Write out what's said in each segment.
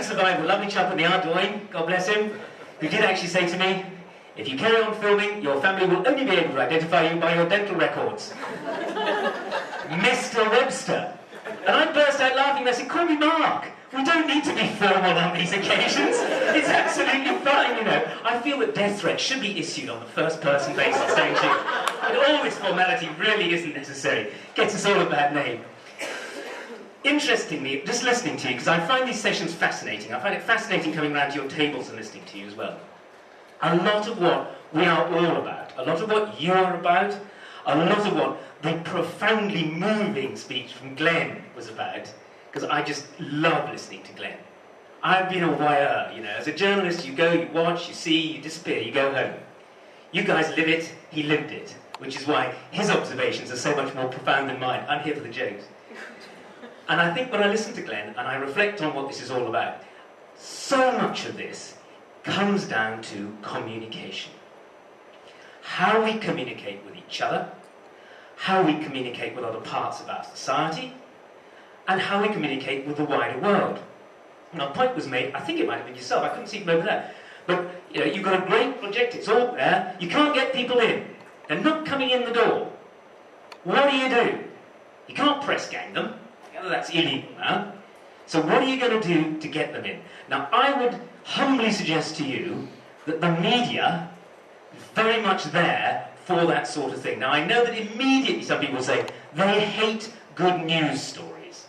Survivor, lovely chap in the Ardoin, God bless him, who did actually say to me, if you carry on filming, your family will only be able to identify you by your dental records. Mr. Webster. And I burst out laughing. I said, call me Mark. We don't need to be formal on these occasions. It's absolutely fine, you know. I feel that death threats should be issued on the first-person basis, don't you? And all this formality really isn't necessary. Gets us all a bad name. Interestingly, just listening to you, because I find these sessions fascinating. I find it fascinating coming around to your tables and listening to you as well. A lot of what we are all about, a lot of what you are about, a lot of what the profoundly moving speech from Glenn was about, because I just love listening to Glenn. I've been a voyeur, you know. As a journalist, you go, you watch, you see, you disappear, you go home. You guys live it, he lived it, which is why his observations are so much more profound than mine. I'm here for the jokes. And I think when I listen to Glenn and I reflect on what this is all about, so much of this comes down to communication. How we communicate with each other, how we communicate with other parts of our society, and how we communicate with the wider world. Now, a point was made, I think it might have been yourself, I couldn't see from over there, but you know, you've got a great project, it's all there, you can't get people in. They're not coming in the door. What do? You can't press gang them. That's illegal now. So what are you going to do to get them in? Now, I would humbly suggest to you that the media is very much there for that sort of thing. Now, I know that immediately some people say they hate good news stories.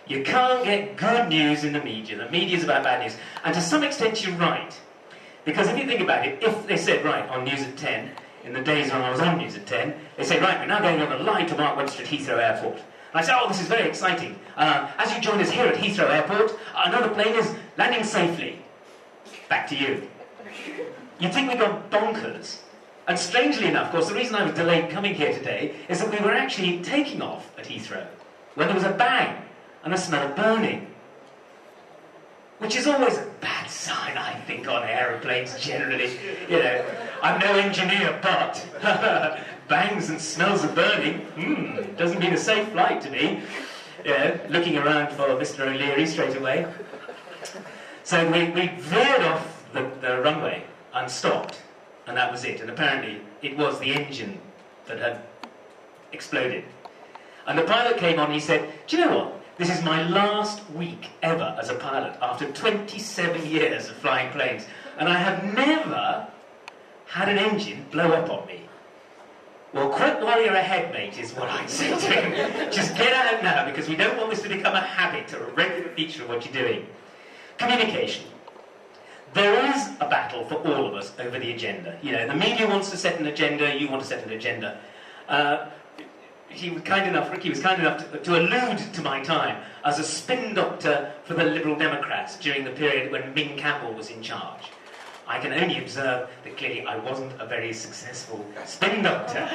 You can't get good news in the media. The media's about bad news. And to some extent, you're right. Because if you think about it, if they said, right, on News at 10, in the days when I was on News at 10, they say, right, we're now going on a line to Mark Webster at Heathrow Airport. And I say, oh, this is very exciting. As you join us here at Heathrow Airport, another plane is landing safely. Back to you. You'd think we'd gone bonkers. And strangely enough, of course, the reason I was delayed coming here today is that we were actually taking off at Heathrow when there was a bang and a smell of burning. Which is always a bad sign, I think, on aeroplanes generally. You know, I'm no engineer, but bangs and smells of burning, doesn't mean a safe flight to me. Yeah, looking around for Mr. O'Leary straight away. So we veered off the runway and stopped, and that was it. And apparently it was the engine that had exploded. And the pilot came on and he said, do you know what? This is my last week ever as a pilot after 27 years of flying planes, and I have never had an engine blow up on me. Well, quit while you're ahead, mate, is what I'd say to him. Just get out now, because we don't want this to become a habit or a regular feature of what you're doing. Communication. There is a battle for all of us over the agenda. You know, the media wants to set an agenda, you want to set an agenda. Ricky was kind enough to allude to my time as a spin doctor for the Liberal Democrats during the period when Ming Campbell was in charge. I can only observe that clearly I wasn't a very successful spin doctor,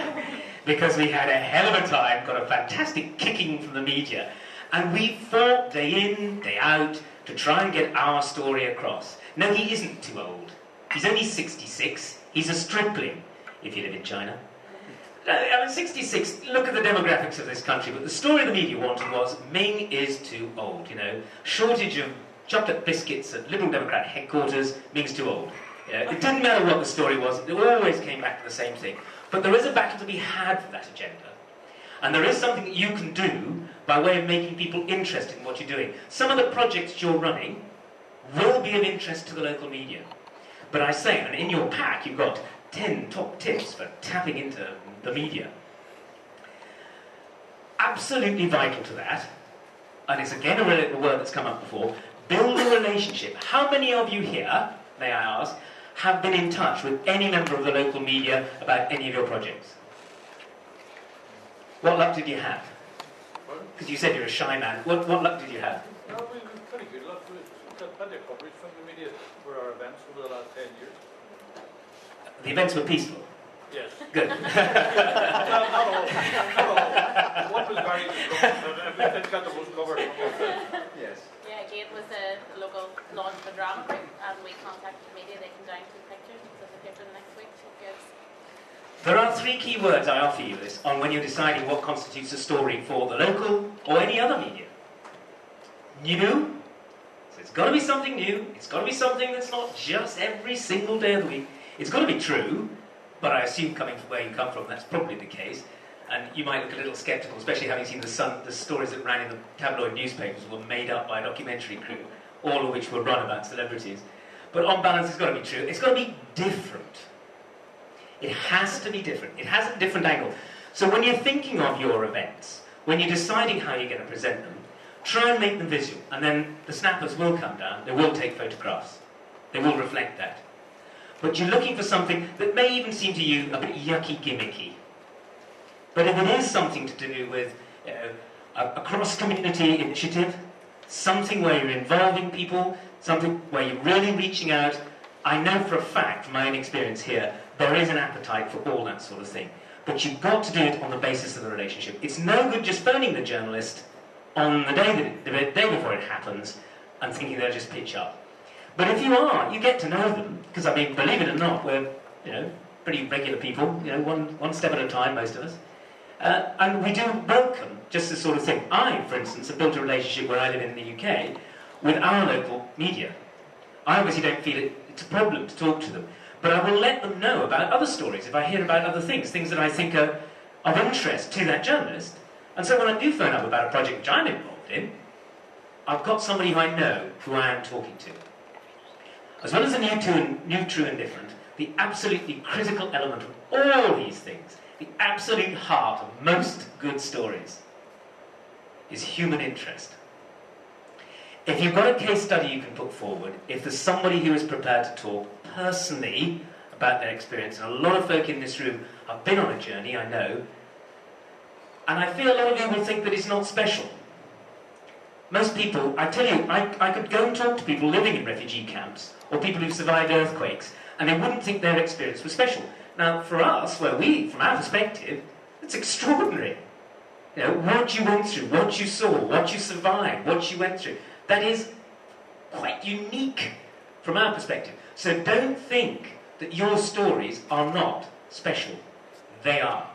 because we had a hell of a time, got a fantastic kicking from the media, and we fought day in, day out to try and get our story across. No, he isn't too old. He's only 66. He's a stripling, if you live in China. 66, look at the demographics of this country, but the story the media wanted was Ming is too old, you know. Shortage of chocolate biscuits at Liberal Democrat headquarters, Ming's too old. It didn't matter what the story was, it always came back to the same thing. But there is a battle to be had for that agenda. And there is something that you can do by way of making people interested in what you're doing. Some of the projects you're running will be of interest to the local media. But I say, and in your pack you've got 10 top tips for tapping into the media. Absolutely vital to that, and it's again a word that's come up before, build a relationship. How many of you here, may I ask, have been in touch with any member of the local media about any of your projects? What luck did you have? Because you said you're a shy man. What luck did you have? No, we've been pretty good luck. We've got plenty of coverage from the media for our events over the last 10 years. The events were peaceful? Yes. Good. Not all. One was very good. Everything got the most covered. Yes. Yeah, Gate was the local launch of a drama group, and we contacted the media. They came down to pictures, so the paper the next week. So it gives. There are 3 key words I offer you this on when you're deciding what constitutes a story for the local or any other media. New, so it's got to be something new. It's got to be something that's not just every single day of the week. It's got to be true, but I assume coming from where you come from, that's probably the case. And you might look a little sceptical, especially having seen the stories that ran in the tabloid newspapers were made up by a documentary crew, all of which were run about celebrities. But on balance, it's got to be true. It's got to be different. It has to be different. It has a different angle. So when you're thinking of your events, when you're deciding how you're going to present them, try and make them visual. And then the snappers will come down. They will take photographs. They will reflect that. But you're looking for something that may even seem to you a bit yucky, gimmicky. But if it is something to do with a cross-community initiative, something where you're involving people, something where you're really reaching out, I know for a fact, from my own experience here, there is an appetite for all that sort of thing. But you've got to do it on the basis of the relationship. It's no good just phoning the journalist on the day before it happens and thinking they'll just pitch up. But if you are, you get to know them, because I mean, believe it or not, we're pretty regular people, one step at a time, most of us. And we do welcome just this sort of thing. I, for instance, have built a relationship where I live in the UK with our local media. I obviously don't feel it's a problem to talk to them, but I will let them know about other stories if I hear about other things that I think are of interest to that journalist. And so when I do phone up about a project which I'm involved in, I've got somebody who I know who I am talking to. As well as the new, true and different, the absolutely critical element of all these things, the absolute heart of most good stories, is human interest. If you've got a case study you can put forward, if there's somebody who is prepared to talk personally about their experience, and a lot of folk in this room have been on a journey, I know, and I feel a lot of you will think that it's not special. Most people, I tell you, I could go and talk to people living in refugee camps, or people who've survived earthquakes, and they wouldn't think their experience was special. Now, for us, from our perspective, it's extraordinary. What you went through, what you saw, what you survived, what you went through, that is quite unique from our perspective. So don't think that your stories are not special. They are.